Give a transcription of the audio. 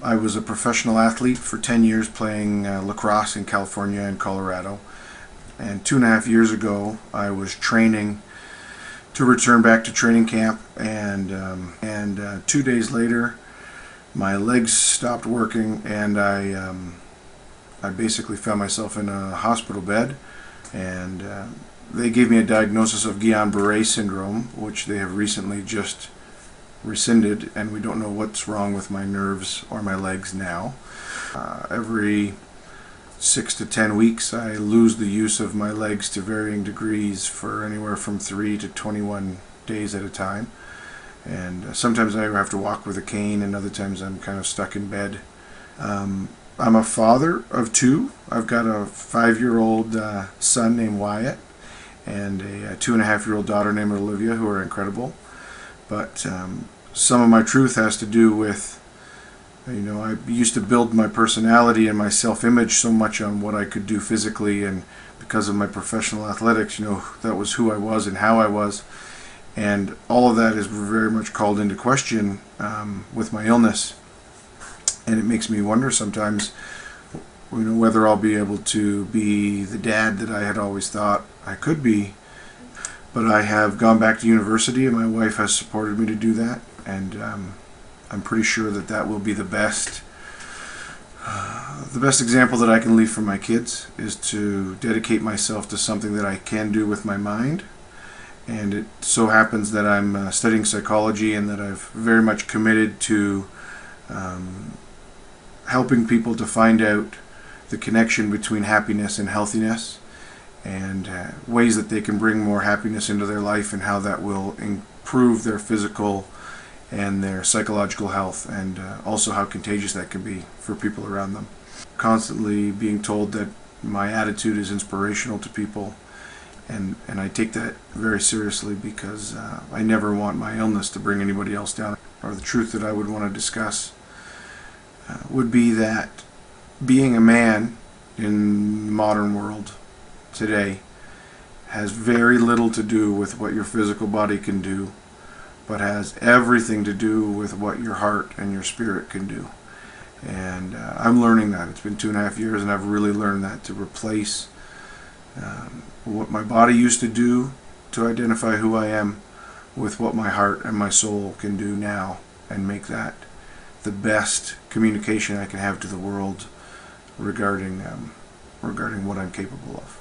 I was a professional athlete for 10 years playing lacrosse in California and Colorado. And 2.5 years ago, I was training to return back to training camp, and 2 days later, my legs stopped working, and I basically found myself in a hospital bed, and they gave me a diagnosis of Guillain-Barré syndrome, which they have recently just rescinded, and we don't know what's wrong with my nerves or my legs now. Every 6 to 10 weeks I lose the use of my legs to varying degrees for anywhere from 3 to 21 days at a time, and sometimes I have to walk with a cane, and other times I'm kind of stuck in bed. I'm a father of 2. I've got a 5-year-old son named Wyatt and a 2.5-year-old daughter named Olivia, who are incredible. But some of my truth has to do with, I used to build my personality and my self-image so much on what I could do physically, and because of my professional athletics, that was who I was and how I was. And all of that is very much called into question with my illness. And it makes me wonder sometimes, whether I'll be able to be the dad that I had always thought I could be. But I have gone back to university, and my wife has supported me to do that, and I'm pretty sure that that will be the best example that I can leave for my kids, is to dedicate myself to something that I can do with my mind. And it so happens that I'm studying psychology, and that I've very much committed to helping people to find out the connection between happiness and healthiness, and ways that they can bring more happiness into their life, and how that will improve their physical and their psychological health, and also how contagious that can be for people around them. Constantly being told that my attitude is inspirational to people, and I take that very seriously, because I never want my illness to bring anybody else down. Or the truth that I would want to discuss would be that being a man in the modern world today has very little to do with what your physical body can do, but has everything to do with what your heart and your spirit can do. And I'm learning that. It's been 2.5 years, and I've really learned that, to replace what my body used to do to identify who I am with what my heart and my soul can do now, and make that the best communication I can have to the world regarding what I'm capable of.